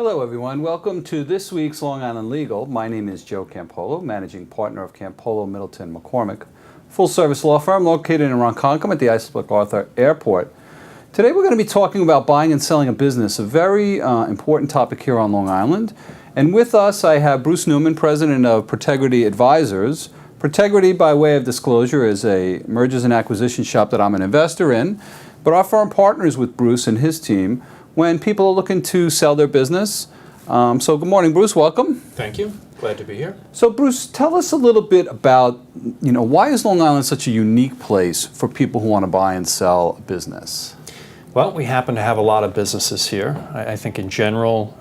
Hello everyone, welcome to this week's Long Island Legal. My name is Joe Campolo, managing partner of Campolo, Middleton, McCormick, full-service law firm located in Ronkonkoma at the Islip Arthur Airport. Today we're going to be talking about buying and selling a business, a very important topic here on Long Island. And with us I have Bruce Newman, president of Protegrity Advisors. Protegrity, by way of disclosure, is a mergers and acquisition shop that I'm an investor in, but our firm partners with Bruce and his team when people are looking to sell their business. So good morning, Bruce, welcome. Thank you, glad to be here. So Bruce, tell us a little bit about, why is Long Island such a unique place for people who want to buy and sell a business? Well, we happen to have a lot of businesses here. I think in general,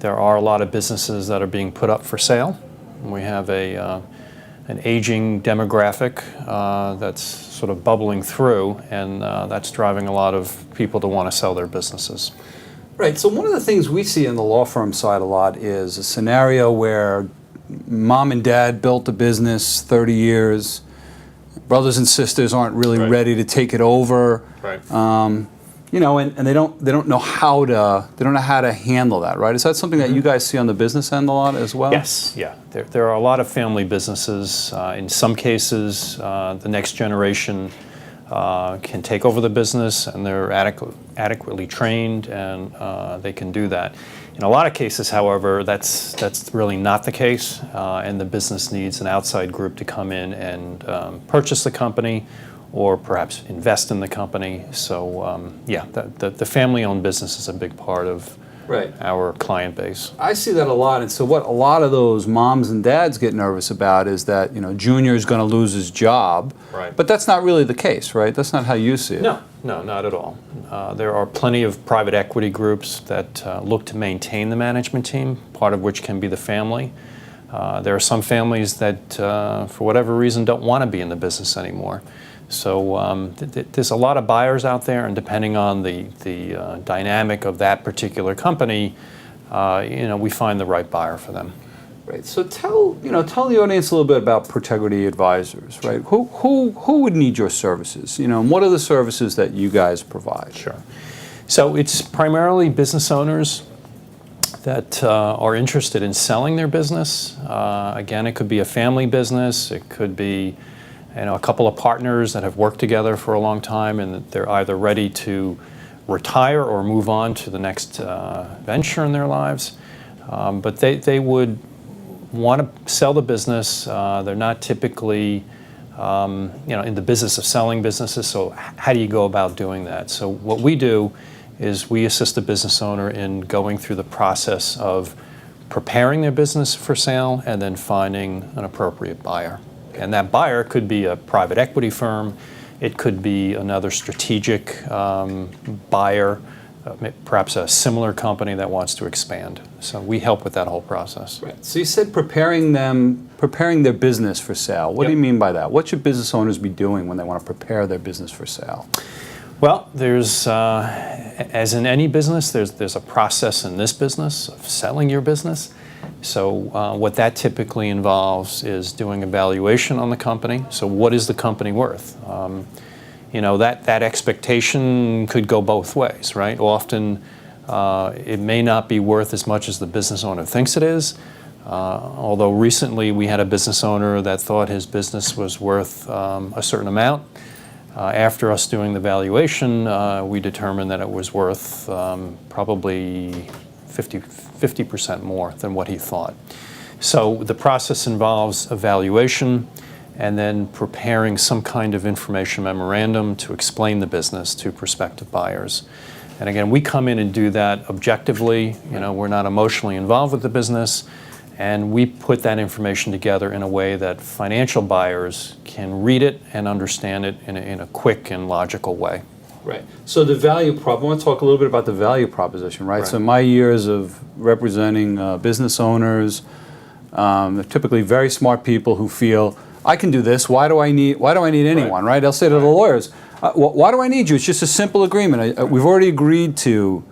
there are a lot of businesses that are being put up for sale. We have an aging demographic that's sort of bubbling through, and that's driving a lot of people to want to sell their businesses. Right, so one of the things we see in the law firm side a lot is a scenario where mom and dad built a business 30 years, brothers and sisters aren't really ready to take it over. Right. And they don't know how to handle that, right? Is that something that you guys see on the business end a lot as well? Yes, yeah. There are a lot of family businesses. In some cases, the next generation can take over the business, and they're adequately trained, and they can do that. In a lot of cases, however, that's really not the case, and the business needs an outside group to come in and purchase the company, or perhaps invest in the company. So the family-owned business is a big part of our client base. I see that a lot, and so what a lot of those moms and dads get nervous about is that Junior is going to lose his job, but that's not really the case, right? That's not how you see it. No, not at all. There are plenty of private equity groups that look to maintain the management team, part of which can be the family. There are some families that, for whatever reason, don't want to be in the business anymore. So there's a lot of buyers out there, and depending on the dynamic of that particular company, we find the right buyer for them. Right. So tell the audience a little bit about Protegrity Advisors, right? Who would need your services? What are the services that you guys provide? Sure. So it's primarily business owners that are interested in selling their business. Again, it could be a family business. It could be a couple of partners that have worked together for a long time, and they're either ready to retire or move on to the next venture in their lives. But they would want to sell the business. They're not typically in the business of selling businesses, so how do you go about doing that? So what we do is we assist the business owner in going through the process of preparing their business for sale and then finding an appropriate buyer. And that buyer could be a private equity firm, it could be another strategic buyer, perhaps a similar company that wants to expand. So we help with that whole process. Right. So you said preparing their business for sale. What do you mean by that? What should business owners be doing when they want to prepare their business for sale? Well, there's, as in any business, there's a process in this business of selling your business. So what that typically involves is doing a valuation on the company. So what is the company worth? That expectation could go both ways, right? Often it may not be worth as much as the business owner thinks it is. Although recently we had a business owner that thought his business was worth a certain amount. After us doing the valuation, we determined that it was worth probably 50% more than what he thought. So the process involves evaluation and then preparing some kind of information memorandum to explain the business to prospective buyers. And again, we come in and do that objectively. We're not emotionally involved with the business, and we put that information together in a way that financial buyers can read it and understand it in a quick and logical way. Right. So the value prop, I want to talk a little bit about the value proposition, right? So my years of representing business owners, they're typically very smart people who feel, I can do this, why do I need anyone, right? They'll say to the lawyers, why do I need you? It's just a simple agreement. We've already agreed to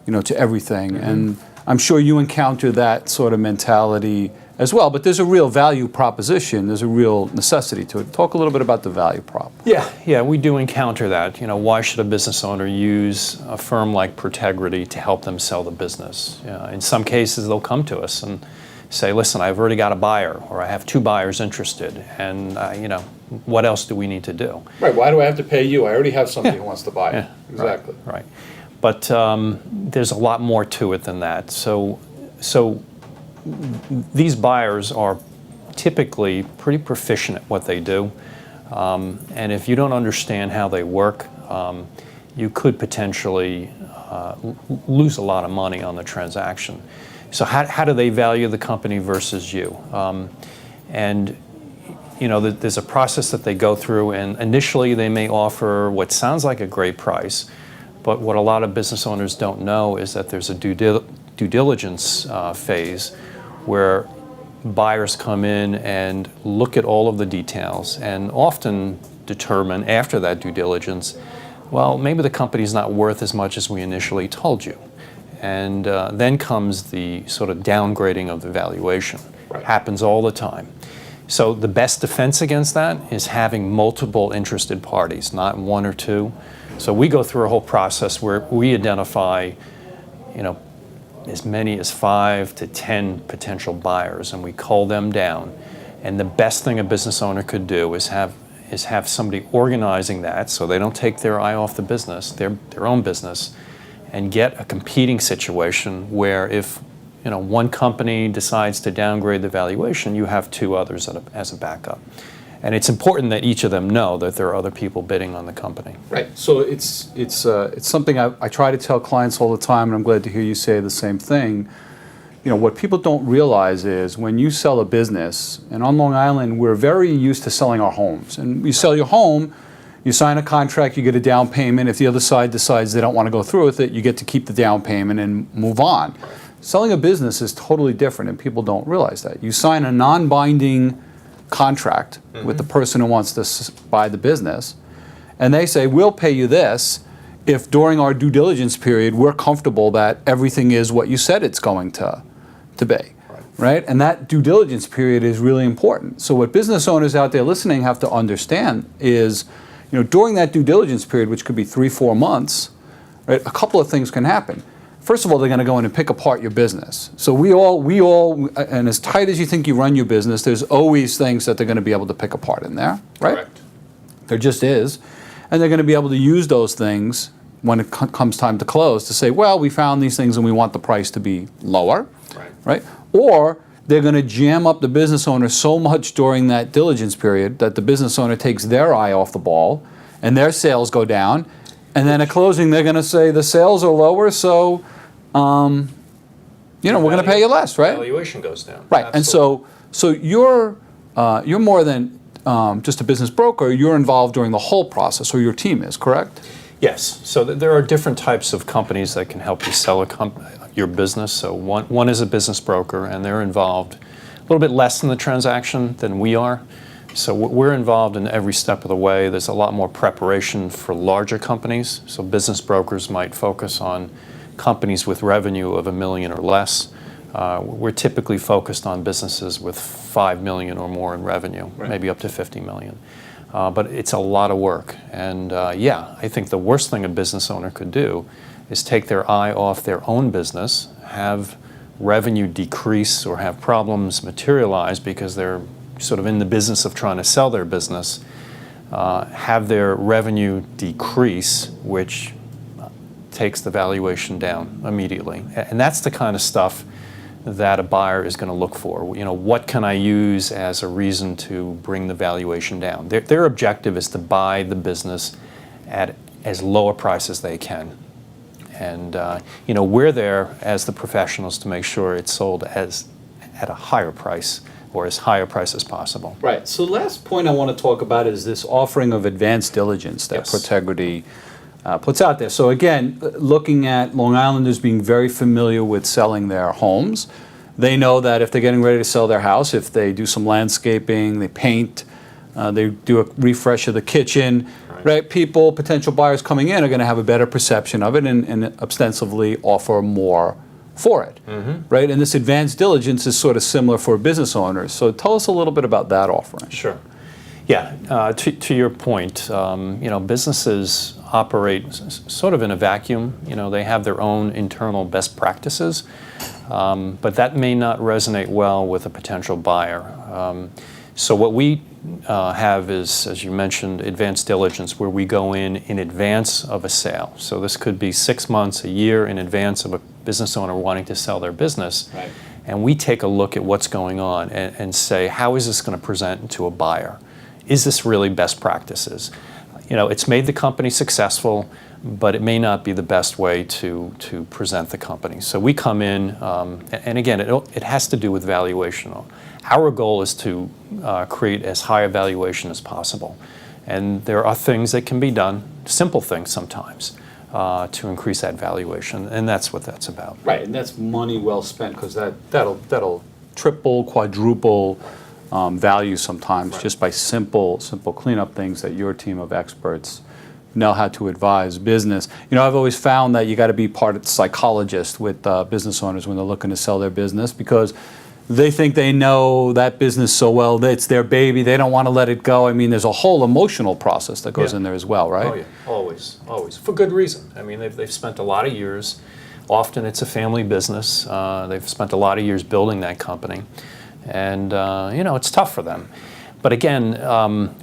everything. And I'm sure you encounter that sort of mentality as well. But there's a real value proposition. There's a real necessity to it. Talk a little bit about the value prop. Yeah, we do encounter that. Why should a business owner use a firm like Protegrity to help them sell the business? In some cases, they'll come to us and say, listen, I've already got a buyer, or I have 2 buyers interested, and what else do we need to do? Right, why do I have to pay you? I already have somebody who wants to buy it. Yeah, exactly. Right. But there's a lot more to it than that. So these buyers are typically pretty proficient at what they do. And if you don't understand how they work, you could potentially lose a lot of money on the transaction. So how do they value the company versus you? There's a process that they go through, and initially they may offer what sounds like a great price, but what a lot of business owners don't know is that there's a due diligence phase where buyers come in and look at all of the details and often determine after that due diligence, well, maybe the company's not worth as much as we initially told you. And then comes the sort of downgrading of the valuation. Right. Happens all the time. So the best defense against that is having multiple interested parties, not 1 or 2. So we go through a whole process where we identify, as many as 5 to 10 potential buyers, and we cull them down. And the best thing a business owner could do is have somebody organizing that so they don't take their eye off the business, their own business, and get a competing situation where if one company decides to downgrade the valuation, you have 2 others as a backup. And it's important that each of them know that there are other people bidding on the company. Right. So it's something I try to tell clients all the time, and I'm glad to hear you say the same thing. What people don't realize is when you sell a business, and on Long Island, we're very used to selling our homes. And you sell your home, you sign a contract, you get a down payment. If the other side decides they don't want to go through with it, you get to keep the down payment and move on. Selling a business is totally different, and people don't realize that. You sign a non-binding contract with the person who wants to buy the business, and they say, we'll pay you this if during our due diligence period we're comfortable that everything is what you said it's going to be, right? And that due diligence period is really important. So what business owners out there listening have to understand is, during that due diligence period, which could be 3-4 months, right, a couple of things can happen. First of all, they're going to go in and pick apart your business. So we all, and as tight as you think you run your business, there's always things that they're going to be able to pick apart in there, right? Correct. There just is. And they're going to be able to use those things when it comes time to close to say, well, we found these things and we want the price to be lower, right? Or they're going to jam up the business owner so much during that diligence period that the business owner takes their eye off the ball and their sales go down. And then at closing, they're going to say the sales are lower, so we're going to pay you less, right? Valuation goes down. Right, Absolutely. and so you're more than just a business broker. You're involved during the whole process, or your team is, correct? Yes. So there are different types of companies that can help you sell your business. So one is a business broker, and they're involved a little bit less in the transaction than we are. So we're involved in every step of the way. There's a lot more preparation for larger companies. So business brokers might focus on companies with revenue of $1 million or less. We're typically focused on businesses with $5 million or more in revenue, maybe up to $50 million. But it's a lot of work. And I think the worst thing a business owner could do is take their eye off their own business, have revenue decrease or have problems materialize because they're sort of in the business of trying to sell their business, have their revenue decrease, which takes the valuation down immediately. And that's the kind of stuff that a buyer is going to look for. What can I use as a reason to bring the valuation down? Their objective is to buy the business at as low a price as they can. And we're there as the professionals to make sure it's sold at a higher price, or as high a price as possible. Right. So the last point I want to talk about is this offering of advanced diligence that Protegrity puts out there. So again, looking at Long Islanders being very familiar with selling their homes, they know that if they're getting ready to sell their house, if they do some landscaping, they paint, they do a refresh of the kitchen, right? Potential buyers coming in are going to have a better perception of it and ostensibly offer more for it, right? And this advanced diligence is sort of similar for business owners. So tell us a little bit about that offering. Sure. Yeah, to your point, businesses operate sort of in a vacuum. They have their own internal best practices, but that may not resonate well with a potential buyer. So what we have is, as you mentioned, advanced diligence, where we go in advance of a sale. So this could be 6 months, a year in advance of a business owner wanting to sell their business. Right. And we take a look at what's going on and say, how is this going to present to a buyer? Is this really best practices? It's made the company successful, but it may not be the best way to present the company. So we come in, and again, it has to do with valuation. Our goal is to create as high a valuation as possible. And there are things that can be done, simple things sometimes, to increase that valuation, and that's what that's about. Right, and that's money well spent, because that'll triple, quadruple value sometimes, just by simple cleanup things that your team of experts know how to advise business. I've always found that you got to be part of the psychologist with business owners when they're looking to sell their business, because they think they know that business so well that it's their baby. They don't want to let it go. I mean, there's a whole emotional process that goes in there as well, right? Oh yeah, always, for good reason. I mean, they've spent a lot of years. Often it's a family business. They've spent a lot of years building that company, and it's tough for them. But again,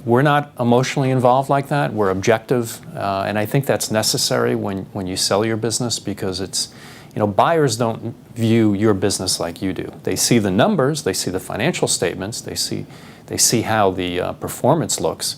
we're not emotionally involved like that. We're objective, and I think that's necessary when you sell your business, because it's, buyers don't view your business like you do. They see the numbers, they see the financial statements, they see how the performance looks,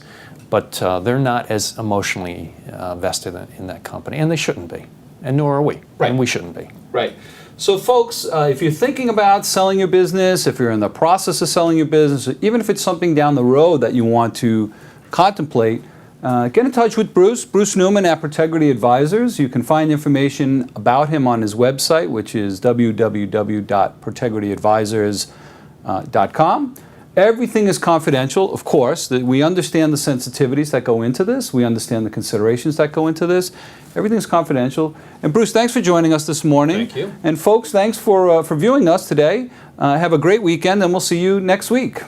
but they're not as emotionally vested in that company, and they shouldn't be, and nor are we, right. And we shouldn't be. Right. So folks, if you're thinking about selling your business, if you're in the process of selling your business, even if it's something down the road that you want to contemplate, get in touch with Bruce Newman at Protegrity Advisors. You can find information about him on his website, which is www.protegrityadvisors.com. Everything is confidential, of course. We understand the sensitivities that go into this. We understand the considerations that go into this. Everything's confidential. And Bruce, thanks for joining us this morning. Thank you. And folks, thanks for viewing us today. Have a great weekend, and we'll see you next week.